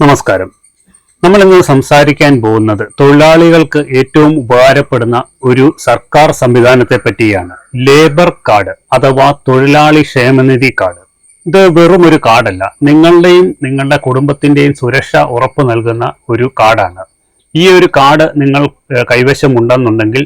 നമസ്കാരം. നമ്മൾ ഇന്ന് സംസാരിക്കാൻ പോകുന്നത് തൊഴിലാളികൾക്ക് ഏറ്റവും ഉപകാരപ്പെടുന്ന ഒരു സർക്കാർ സംവിധാനത്തെ പറ്റിയാണ്. ലേബർ കാർഡ് അഥവാ തൊഴിലാളി ക്ഷേമനിധി കാർഡ്. ഇത് വെറും ഒരു കാർഡല്ല, നിങ്ങളുടെയും നിങ്ങളുടെ കുടുംബത്തിന്റെയും സുരക്ഷ ഉറപ്പു നൽകുന്ന ഒരു കാർഡാണ്. ഈ ഒരു കാർഡ് നിങ്ങൾ കൈവശം ഉണ്ടെന്നുണ്ടെങ്കിൽ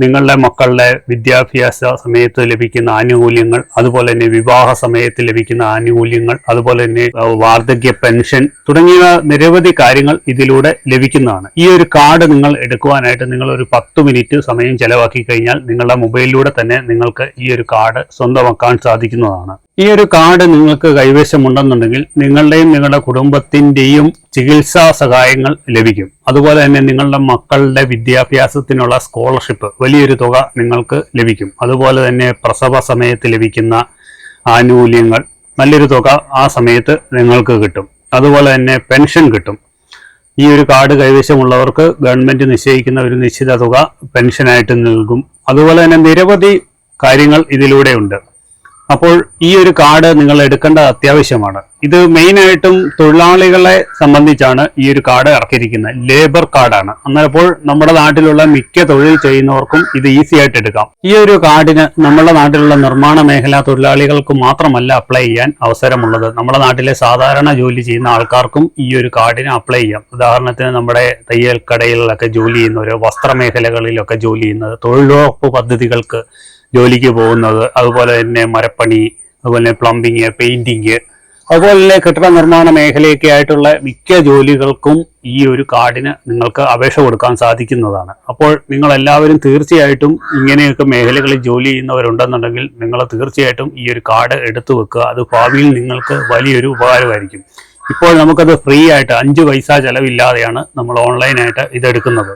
നിങ്ങളുടെ മക്കളുടെ വിദ്യാഭ്യാസ സമയത്ത് ലഭിക്കുന്ന ആനുകൂല്യങ്ങൾ, അതുപോലെ തന്നെ വിവാഹ സമയത്ത് ലഭിക്കുന്ന ആനുകൂല്യങ്ങൾ, അതുപോലെ തന്നെ വാർദ്ധക്യ പെൻഷൻ തുടങ്ങിയ നിരവധി കാര്യങ്ങൾ ഇതിലൂടെ ലഭിക്കുന്നതാണ്. ഈ ഒരു കാർഡ് നിങ്ങൾ എടുക്കുവാനായിട്ട് നിങ്ങൾ ഒരു 10 മിനിറ്റ് സമയം ചെലവാക്കി കഴിഞ്ഞാൽ നിങ്ങളുടെ മൊബൈലിലൂടെ തന്നെ നിങ്ങൾക്ക് ഈ ഒരു കാർഡ് സ്വന്തമാക്കാൻ സാധിക്കുന്നതാണ്. ഈ ഒരു കാർഡ് നിങ്ങൾക്ക് കൈവശമുണ്ടെന്നുണ്ടെങ്കിൽ നിങ്ങളുടെയും നിങ്ങളുടെ കുടുംബത്തിന്റെയും ചികിത്സാ സഹായങ്ങൾ ലഭിക്കും. അതുപോലെ തന്നെ നിങ്ങളുടെ മക്കളുടെ വിദ്യാഭ്യാസത്തിനുള്ള സ്കോളർഷിപ്പ് വലിയൊരു തുക നിങ്ങൾക്ക് ലഭിക്കും. അതുപോലെ തന്നെ പ്രസവ സമയത്ത് ലഭിക്കുന്ന ആനുകൂല്യങ്ങൾ നല്ലൊരു തുക ആ സമയത്ത് നിങ്ങൾക്ക് കിട്ടും. അതുപോലെ തന്നെ പെൻഷൻ കിട്ടും. ഈ ഒരു കാർഡ് കൈവശമുള്ളവർക്ക് ഗവൺമെന്റ് നിശ്ചയിക്കുന്ന ഒരു നിശ്ചിത തുക പെൻഷനായിട്ട് നൽകും. അതുപോലെ തന്നെ നിരവധി കാര്യങ്ങൾ ഇതിലൂടെ ഉണ്ട്. അപ്പോൾ ഈ ഒരു കാർഡ് നിങ്ങൾ എടുക്കേണ്ടത് അത്യാവശ്യമാണ്. ഇത് മെയിനായിട്ടും തൊഴിലാളികളെ സംബന്ധിച്ചാണ് ഈ ഒരു കാർഡ് ഇറക്കിയിരിക്കുന്നത്. ലേബർ കാർഡാണ്. അന്നപ്പോൾ നമ്മുടെ നാട്ടിലുള്ള മിക്ക തൊഴിൽ ചെയ്യുന്നവർക്കും ഇത് ഈസി ആയിട്ട് എടുക്കാം. ഈ ഒരു കാർഡിന് നമ്മുടെ നാട്ടിലുള്ള നിർമ്മാണ മേഖലാ തൊഴിലാളികൾക്ക് മാത്രമല്ല അപ്ലൈ ചെയ്യാൻ അവസരമുള്ളത്. നമ്മുടെ നാട്ടിലെ സാധാരണ ജോലി ചെയ്യുന്ന ആൾക്കാർക്കും ഈ ഒരു കാർഡിന് അപ്ലൈ ചെയ്യാം. ഉദാഹരണത്തിന് നമ്മുടെ തയ്യൽ കടകളിലൊക്കെ ജോലി ചെയ്യുന്നവർ, വസ്ത്രമേഖലകളിലൊക്കെ ജോലി ചെയ്യുന്നത്, തൊഴിലുറപ്പ് പദ്ധതികൾക്ക് ജോലിക്ക് പോകുന്നത്, അതുപോലെ തന്നെ മരപ്പണി, അതുപോലെ പ്ലംബിങ്, പെയിന്റിങ്, അതുപോലെ തന്നെ കെട്ടിട നിർമ്മാണ മേഖലയൊക്കെ ആയിട്ടുള്ള മിക്ക ജോലികൾക്കും ഈ ഒരു കാർഡിന് നിങ്ങൾക്ക് അപേക്ഷ കൊടുക്കാൻ സാധിക്കുന്നതാണ്. അപ്പോൾ നിങ്ങൾ എല്ലാവരും തീർച്ചയായിട്ടും ഇങ്ങനെയൊക്കെ മേഖലകളിൽ ജോലി ചെയ്യുന്നവരുണ്ടെന്നുണ്ടെങ്കിൽ നിങ്ങൾ തീർച്ചയായിട്ടും ഈ ഒരു കാർഡ് എടുത്തു വെക്കുക. അത് ഭാവിയിൽ നിങ്ങൾക്ക് വലിയൊരു ഉപകാരമായിരിക്കും. ഇപ്പോൾ നമുക്കത് ഫ്രീ ആയിട്ട് 5 പൈസ ചെലവില്ലാതെയാണ് നമ്മൾ ഓൺലൈനായിട്ട് ഇതെടുക്കുന്നത്.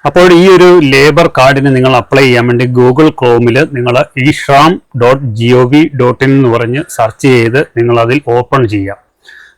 അപ്പോൾ ഈ ഒരു ലേബർ കാർഡിന് നിങ്ങൾ അപ്ലൈ ചെയ്യാൻ വേണ്ടി ഗൂഗിൾ ക്രോമിൽ നിങ്ങൾ ishram.gov.in എന്ന് പറഞ്ഞ് സെർച്ച് ചെയ്ത് നിങ്ങൾ അതിൽ ഓപ്പൺ ചെയ്യാം.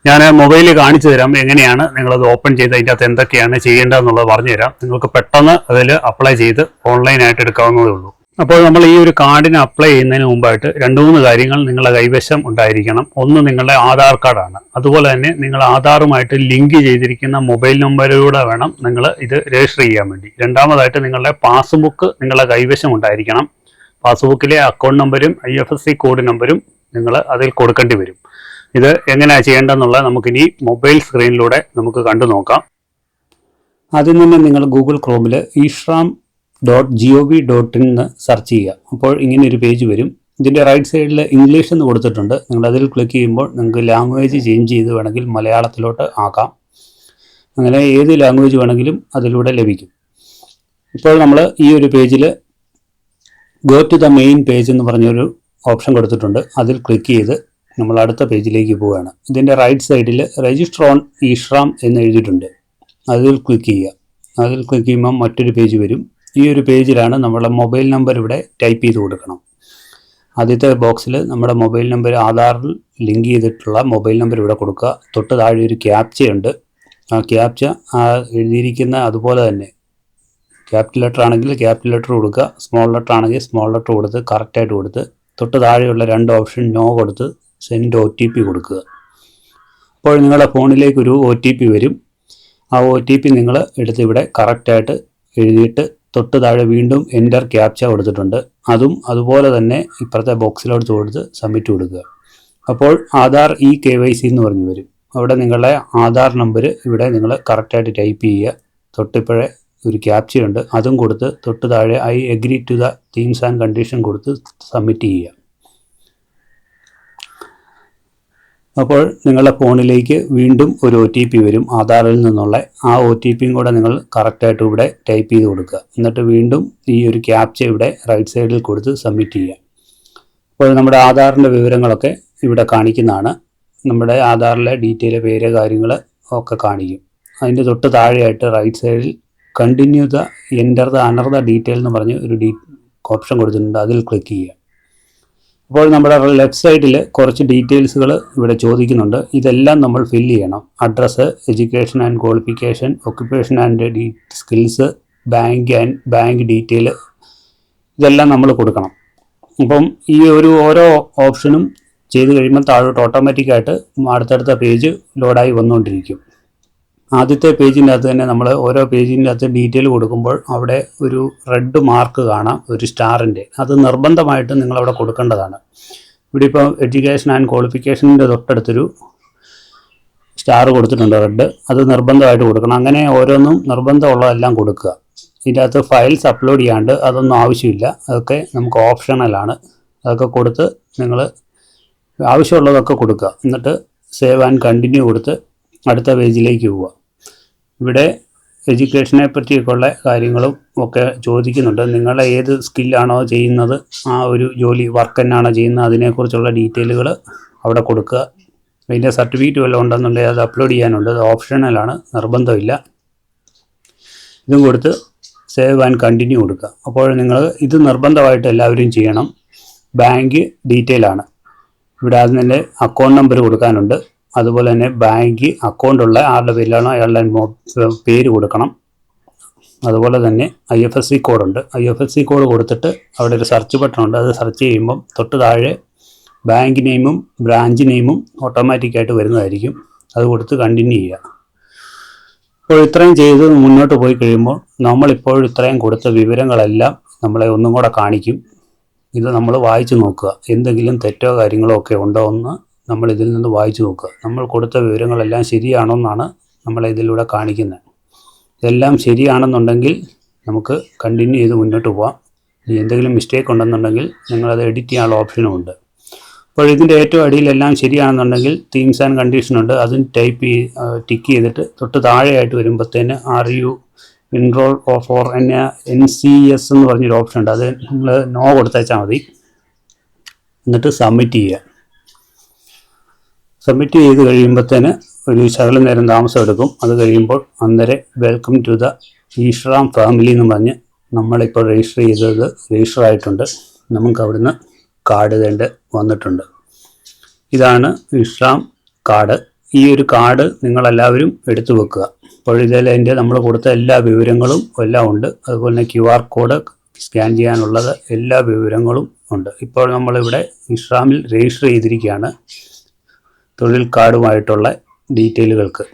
ഞാൻ മൊബൈലിൽ കാണിച്ചു തരാം എങ്ങനെയാണ് നിങ്ങളത് ഓപ്പൺ ചെയ്ത് അതിൻ്റെ അകത്ത് എന്തൊക്കെയാണ് ചെയ്യേണ്ടതെന്നുള്ളത് പറഞ്ഞു തരാം. നിങ്ങൾക്ക് പെട്ടെന്ന് അതിൽ അപ്ലൈ ചെയ്ത് ഓൺലൈനായിട്ട് എടുക്കാവുന്നതേ ഉള്ളൂ. അപ്പോൾ നമ്മൾ ഈ ഒരു കാർഡിന് അപ്ലൈ ചെയ്യുന്നതിന് മുമ്പായിട്ട് 2-3 കാര്യങ്ങൾ നിങ്ങളുടെ കൈവശം ഉണ്ടായിരിക്കണം. ഒന്ന് നിങ്ങളുടെ ആധാർ കാർഡാണ്. അതുപോലെ തന്നെ നിങ്ങൾ ആധാറുമായിട്ട് ലിങ്ക് ചെയ്തിരിക്കുന്ന മൊബൈൽ നമ്പറിലൂടെ വേണം നിങ്ങൾ ഇത് രജിസ്റ്റർ ചെയ്യാൻ വേണ്ടി. രണ്ടാമതായിട്ട് നിങ്ങളുടെ പാസ്ബുക്ക് നിങ്ങളുടെ കൈവശം ഉണ്ടായിരിക്കണം. പാസ്ബുക്കിലെ അക്കൗണ്ട് നമ്പരും IFSC കോഡ് നമ്പരും നിങ്ങൾ അതിൽ കൊടുക്കേണ്ടി വരും. ഇത് എങ്ങനെയാണ് ചെയ്യേണ്ടതെന്നുള്ളത് നമുക്കിനി മൊബൈൽ സ്ക്രീനിലൂടെ നമുക്ക് കണ്ടു നോക്കാം. ആദ്യം തന്നെ നിങ്ങൾ ഗൂഗിൾ ക്രോമിൽ ishram.gov.in എന്ന് സെർച്ച് ചെയ്യുക. അപ്പോൾ ഇങ്ങനെ ഒരു പേജ് വരും. ഇതിൻ്റെ റൈറ്റ് സൈഡിൽ ഇംഗ്ലീഷ് എന്ന് കൊടുത്തിട്ടുണ്ട്. നിങ്ങൾ അതിൽ ക്ലിക്ക് ചെയ്യുമ്പോൾ നിങ്ങൾക്ക് ലാംഗ്വേജ് ചേഞ്ച് ചെയ്ത് വേണമെങ്കിൽ മലയാളത്തിലോട്ട് ആക്കാം. അങ്ങനെ ഏത് ലാംഗ്വേജ് വേണമെങ്കിലും അതിലൂടെ ലഭിക്കും. ഇപ്പോൾ നമ്മൾ ഈ ഒരു പേജിൽ go to the main page എന്ന് പറഞ്ഞൊരു ഓപ്ഷൻ കൊടുത്തിട്ടുണ്ട്. അതിൽ ക്ലിക്ക് ചെയ്ത് നമ്മൾ അടുത്ത പേജിലേക്ക് പോവുകയാണ്. ഇതിൻ്റെ റൈറ്റ് സൈഡിൽ രജിസ്റ്റർ ഓൺ ഇഷ്റാം എന്ന് എഴുതിയിട്ടുണ്ട്. അതിൽ ക്ലിക്ക് ചെയ്യുക. അതിൽ ക്ലിക്ക് ചെയ്യുമ്പോൾ മറ്റൊരു പേജ് വരും. ഈ ഒരു പേജിലാണ് നമ്മുടെ മൊബൈൽ നമ്പർ ഇവിടെ ടൈപ്പ് ചെയ്ത് കൊടുക്കണം. ആദ്യത്തെ ബോക്സിൽ നമ്മുടെ മൊബൈൽ നമ്പർ, ആധാറിൽ ലിങ്ക് ചെയ്തിട്ടുള്ള മൊബൈൽ നമ്പർ ഇവിടെ കൊടുക്കുക. തൊട്ട് താഴെ ഒരു ക്യാപ്ചയുണ്ട്. ആ ക്യാപ്ച എഴുതിയിരിക്കുന്ന അതുപോലെ തന്നെ ക്യാപിറ്റൽ ലെറ്റർ ആണെങ്കിൽ ക്യാപിറ്റൽ ലെറ്റർ കൊടുക്കുക, സ്മോൾ ലെറ്റർ ആണെങ്കിൽ സ്മോൾ ലെറ്റർ കൊടുത്ത് കറക്റ്റായിട്ട് കൊടുത്ത് തൊട്ട് താഴെയുള്ള 2 ഓപ്ഷൻ നോ കൊടുത്ത് സെൻഡ് OTP കൊടുക്കുക. അപ്പോൾ നിങ്ങളുടെ ഫോണിലേക്ക് ഒരു OTP വരും. ആ OTP നിങ്ങൾ എടുത്ത് ഇവിടെ കറക്റ്റായിട്ട് എഴുതിയിട്ട് തൊട്ട് താഴെ വീണ്ടും എൻ്റർ ക്യാപ്ച കൊടുത്തിട്ടുണ്ട്. അതും അതുപോലെ തന്നെ ഇപ്പുറത്തെ ബോക്സിലോട്ട് കൊടുത്ത് സബ്മിറ്റ് കൊടുക്കുക. അപ്പോൾ ആധാർ KYC എന്ന് പറഞ്ഞു വരും. അവിടെ നിങ്ങളുടെ ആധാർ നമ്പർ ഇവിടെ നിങ്ങൾ കറക്റ്റായിട്ട് ടൈപ്പ് ചെയ്യുക. തൊട്ടിപ്പോഴേ ഒരു ക്യാപ്ചയുണ്ട്, അതും കൊടുത്ത് തൊട്ട് താഴെ I agree to the terms and conditions കൊടുത്ത് സബ്മിറ്റ് ചെയ്യുക. അപ്പോൾ നിങ്ങളുടെ ഫോണിലേക്ക് വീണ്ടും ഒരു OTP വരും ആധാറിൽ നിന്നുള്ള. ആ OTPയും കൂടെ നിങ്ങൾ കറക്റ്റായിട്ട് ഇവിടെ ടൈപ്പ് ചെയ്ത് കൊടുക്കുക. എന്നിട്ട് വീണ്ടും ഈ ഒരു ക്യാപ്ച ഇവിടെ റൈറ്റ് സൈഡിൽ കൊടുത്ത് സബ്മിറ്റ് ചെയ്യുക. അപ്പോൾ നമ്മുടെ ആധാറിൻ്റെ വിവരങ്ങളൊക്കെ ഇവിടെ കാണിക്കുന്നതാണ്. നമ്മുടെ ആധാറിലെ ഡീറ്റെയിൽ, പേര്, കാര്യങ്ങൾ ഒക്കെ കാണിക്കും. അതിൻ്റെ തൊട്ട് താഴെയായിട്ട് റൈറ്റ് സൈഡിൽ കണ്ടിന്യൂ ദ എൻ്റർ ദ അനർദ ഡീറ്റെയിൽ എന്ന് പറഞ്ഞ് ഒരു ഓപ്ഷൻ കൊടുത്തിട്ടുണ്ട്. അതിൽ ക്ലിക്ക് ചെയ്യുക. അപ്പോൾ നമ്മുടെ ലെഫ്റ്റ് സൈഡിൽ കുറച്ച് ഡീറ്റെയിൽസുകൾ ഇവിടെ ചോദിക്കുന്നുണ്ട്. ഇതെല്ലാം നമ്മൾ ഫില്ല് ചെയ്യണം. Address, education and qualification, occupation and skills, bank detail, ഇതെല്ലാം നമ്മൾ കൊടുക്കണം. അപ്പം ഈ ഓരോ ഓപ്ഷനും ചെയ്ത് കഴിയുമ്പോൾ താഴോട്ട് ഓട്ടോമാറ്റിക്കായിട്ട് അടുത്തടുത്ത പേജ് ലോഡായി വന്നുകൊണ്ടിരിക്കും. ആദ്യത്തെ പേജിൻ്റെ അകത്ത് തന്നെ നമ്മൾ ഓരോ പേജിൻ്റെ അകത്ത് ഡീറ്റെയിൽ കൊടുക്കുമ്പോൾ അവിടെ ഒരു റെഡ് മാർക്ക് കാണാം, ഒരു സ്റ്റാറിൻ്റെ. അത് നിർബന്ധമായിട്ടും നിങ്ങളവിടെ കൊടുക്കേണ്ടതാണ്. ഇവിടെ ഇപ്പോൾ എഡ്യൂക്കേഷൻ ആൻഡ് ക്വാളിഫിക്കേഷൻ്റെ തൊട്ടടുത്തൊരു സ്റ്റാർ കൊടുത്തിട്ടുണ്ട് റെഡ്. അത് നിർബന്ധമായിട്ട് കൊടുക്കണം. അങ്ങനെ ഓരോന്നും നിർബന്ധമുള്ളതെല്ലാം കൊടുക്കുക. ഇതിൻ്റെ അകത്ത് ഫയൽസ് അപ്ലോഡ് ചെയ്യാണ്ട് അതൊന്നും ആവശ്യമില്ല. അതൊക്കെ നമുക്ക് ഓപ്ഷണലാണ്. അതൊക്കെ കൊടുത്ത് നിങ്ങൾ ആവശ്യമുള്ളതൊക്കെ കൊടുക്കുക. എന്നിട്ട് സേവ് ആൻഡ് കണ്ടിന്യൂ കൊടുത്ത് അടുത്ത പേജിലേക്ക് പോവുക. ഇവിടെ എഡ്യൂക്കേഷനെ പറ്റിയൊക്കെയുള്ള കാര്യങ്ങളും ഒക്കെ ചോദിക്കുന്നുണ്ട്. നിങ്ങൾ ഏത് സ്കില്ലാണോ ചെയ്യുന്നത്, ആ ഒരു ജോലി വർക്ക് തന്നെയാണോ ചെയ്യുന്നത്, അതിനെക്കുറിച്ചുള്ള ഡീറ്റെയിലുകൾ അവിടെ കൊടുക്കുക. അതിൻ്റെ സർട്ടിഫിക്കറ്റ് വല്ലതും ഉണ്ടെന്നുണ്ടെങ്കിൽ അത് അപ്ലോഡ് ചെയ്യാനുണ്ട്. അത് ഓപ്ഷണലാണ്, നിർബന്ധമില്ല. ഇതും കൊടുത്ത് സേവ് ആൻഡ് കണ്ടിന്യൂ കൊടുക്കുക. അപ്പോൾ നിങ്ങൾ ഇത് നിർബന്ധമായിട്ട് എല്ലാവരും ചെയ്യണം. ബാങ്ക് ഡീറ്റെയിൽ ആണ്. ഇവിടെ ആദ്യം തന്നെ അക്കൗണ്ട് നമ്പർ കൊടുക്കാനുണ്ട്. അതുപോലെ തന്നെ ബാങ്ക് അക്കൗണ്ടുള്ള ആളുടെ പേരിലാണോ അയാളുടെ പേര് കൊടുക്കണം. അതുപോലെ തന്നെ IFSC കോഡുണ്ട്. IFSC കോഡ് കൊടുത്തിട്ട് അവിടെ ഒരു സെർച്ച് ബട്ടൺ ഉണ്ട്. അത് സെർച്ച് ചെയ്യുമ്പം തൊട്ട് താഴെ ബാങ്ക് നെയിമും ബ്രാഞ്ച് നെയിമും ഓട്ടോമാറ്റിക്കായിട്ട് വരുന്നതായിരിക്കും. അത് കൊടുത്ത് കണ്ടിന്യൂ ചെയ്യുക. അപ്പോൾ ഇത്രയും ചെയ്ത് മുന്നോട്ട് പോയി കഴിയുമ്പോൾ നമ്മളിപ്പോൾ ഇത്രയും കൊടുത്ത വിവരങ്ങളെല്ലാം നമ്മളെ ഒന്നും കൂടെ കാണിക്കും. ഇത് നമ്മൾ വായിച്ചു നോക്കുക. എന്തെങ്കിലും തെറ്റോ കാര്യങ്ങളോ ഒക്കെ ഉണ്ടോ എന്ന് നമ്മൾ ഇതിൽ നിന്ന് വായിച്ചു നോക്കുക. നമ്മൾ കൊടുത്ത വിവരങ്ങളെല്ലാം ശരിയാണോ എന്നാണ് നമ്മളെ ഇതിലൂടെ കാണിക്കുന്നത്. ഇതെല്ലാം ശരിയാണെന്നുണ്ടെങ്കിൽ നമുക്ക് കണ്ടിന്യൂ ചെയ്ത് മുന്നോട്ട് പോകാം. എന്തെങ്കിലും മിസ്റ്റേക്ക് ഉണ്ടെന്നുണ്ടെങ്കിൽ നിങ്ങളത് എഡിറ്റ് ചെയ്യാനുള്ള ഓപ്ഷനും ഉണ്ട്. അപ്പോൾ ഇതിൻ്റെ ഏറ്റവും അടിയിലെല്ലാം ശരിയാണെന്നുണ്ടെങ്കിൽ തീംസ് ആൻഡ് കണ്ടീഷൻ ഉണ്ട്. അതും ടിക്ക് ചെയ്തിട്ട് തൊട്ട് താഴെയായിട്ട് വരുമ്പോഴത്തേന് RU എൻറോൾ ഫോർ NCS എന്ന് പറഞ്ഞൊരു ഓപ്ഷൻ ഉണ്ട്. അത് നിങ്ങൾ നോ കൊടുത്തേച്ചാൽ മതി. എന്നിട്ട് സബ്മിറ്റ് ചെയ്യുക. സബ്മിറ്റ് ചെയ്ത് കഴിയുമ്പോഴത്തേന് ഒരു ശകലം നേരം താമസം എടുക്കും. അത് കഴിയുമ്പോൾ അന്നേരം വെൽക്കം ടു ദ ഈശ്രാം ഫാമിലി എന്ന് പറഞ്ഞ് നമ്മളിപ്പോൾ രജിസ്റ്റർ ആയിട്ടുണ്ട്. നമുക്ക് അവിടുന്ന് കാർഡ് തേണ്ട വന്നിട്ടുണ്ട്. ഇതാണ് ഈശ്രാം കാർഡ്. ഈ ഒരു കാർഡ് നിങ്ങളെല്ലാവരും എടുത്തു വെക്കുക. അപ്പോൾ ഇതിൽ അതിൻ്റെ നമ്മൾ കൊടുത്ത എല്ലാ വിവരങ്ങളും എല്ലാം ഉണ്ട്. അതുപോലെ തന്നെ QR കോഡ് സ്കാൻ ചെയ്യാനുള്ളത് എല്ലാ വിവരങ്ങളും ഉണ്ട്. ഇപ്പോൾ നമ്മളിവിടെ ഈശ്രാമിൽ രജിസ്റ്റർ ചെയ്തിരിക്കുകയാണ് തൊഴിൽ കാർഡുമായിട്ടുള്ള ഡീറ്റെയിലുകൾക്ക്.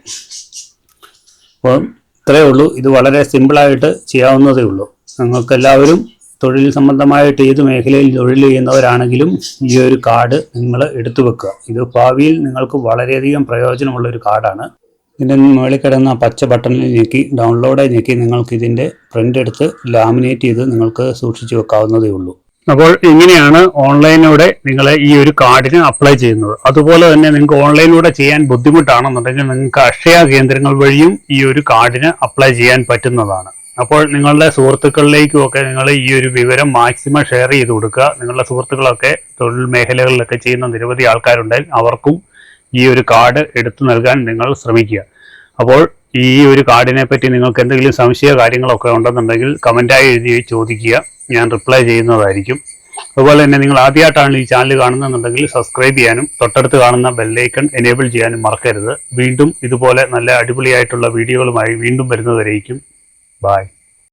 അപ്പോൾ ഇത്രയേ ഉള്ളൂ. ഇത് വളരെ സിമ്പിളായിട്ട് ചെയ്യാവുന്നതേ ഉള്ളൂ. നിങ്ങൾക്കെല്ലാവരും തൊഴിൽ സംബന്ധമായിട്ട് ഏത് മേഖലയിൽ തൊഴിൽ ചെയ്യുന്നവരാണെങ്കിലും ഈ ഒരു കാർഡ് നിങ്ങൾ എടുത്തു വെക്കുക. ഇത് ഭാവിയിൽ നിങ്ങൾക്ക് വളരെയധികം പ്രയോജനമുള്ളൊരു കാർഡാണ്. ഇതിൻ്റെ മുകളിൽ കിടന്ന പച്ച ബട്ടണിൽ ഞെക്കി ഡൗൺലോഡ് ഞെക്കി നിങ്ങൾക്ക് ഇതിൻ്റെ പ്രിൻ്റ് എടുത്ത് ലാമിനേറ്റ് ചെയ്ത് നിങ്ങൾക്ക് സൂക്ഷിച്ചു വെക്കാവുന്നതേ ഉള്ളൂ. അപ്പോൾ ഇങ്ങനെയാണ് ഓൺലൈനിലൂടെ നിങ്ങൾ ഈ ഒരു കാർഡിന് അപ്ലൈ ചെയ്യുന്നത്. അതുപോലെ തന്നെ നിങ്ങൾക്ക് ഓൺലൈനിലൂടെ ചെയ്യാൻ ബുദ്ധിമുട്ടാണെന്നുണ്ടെങ്കിൽ നിങ്ങൾക്ക് അക്ഷയ കേന്ദ്രങ്ങൾ വഴിയും ഈ ഒരു കാർഡിന് അപ്ലൈ ചെയ്യാൻ പറ്റുന്നതാണ്. അപ്പോൾ നിങ്ങളുടെ സുഹൃത്തുക്കളിലേക്കും ഒക്കെ നിങ്ങൾ ഈ ഒരു വിവരം മാക്സിമം ഷെയർ ചെയ്ത് കൊടുക്കുക. നിങ്ങളുടെ സുഹൃത്തുക്കളൊക്കെ തൊഴിൽ മേഖലകളിലൊക്കെ ചെയ്യുന്ന നിരവധി ആൾക്കാരുണ്ടെങ്കിൽ അവർക്കും ഈ ഒരു കാർഡ് എടുത്തു നൽകാൻ നിങ്ങൾ ശ്രമിക്കുക. അപ്പോൾ ഈ ഒരു കാർഡിനെ പറ്റി നിങ്ങൾക്ക് എന്തെങ്കിലും സംശയ കാര്യങ്ങളൊക്കെ ഉണ്ടെന്നുണ്ടെങ്കിൽ കമൻറ്റായി എഴുതി ചോദിക്കുക. ഞാൻ റിപ്ലൈ ചെയ്യുന്നതായിരിക്കും. അതുപോലെ തന്നെ നിങ്ങൾ ആദ്യമായിട്ടാണ് ഈ ചാനൽ കാണുന്നതെന്നുണ്ടെങ്കിൽ സബ്സ്ക്രൈബ് ചെയ്യാനും തൊട്ടടുത്ത് കാണുന്ന ബെല്ലൈക്കൺ എനേബിൾ ചെയ്യാനും മറക്കരുത്. വീണ്ടും ഇതുപോലെ നല്ല അടിപൊളിയായിട്ടുള്ള വീഡിയോകളുമായി വീണ്ടും വരുന്നവരേക്കും. Bye.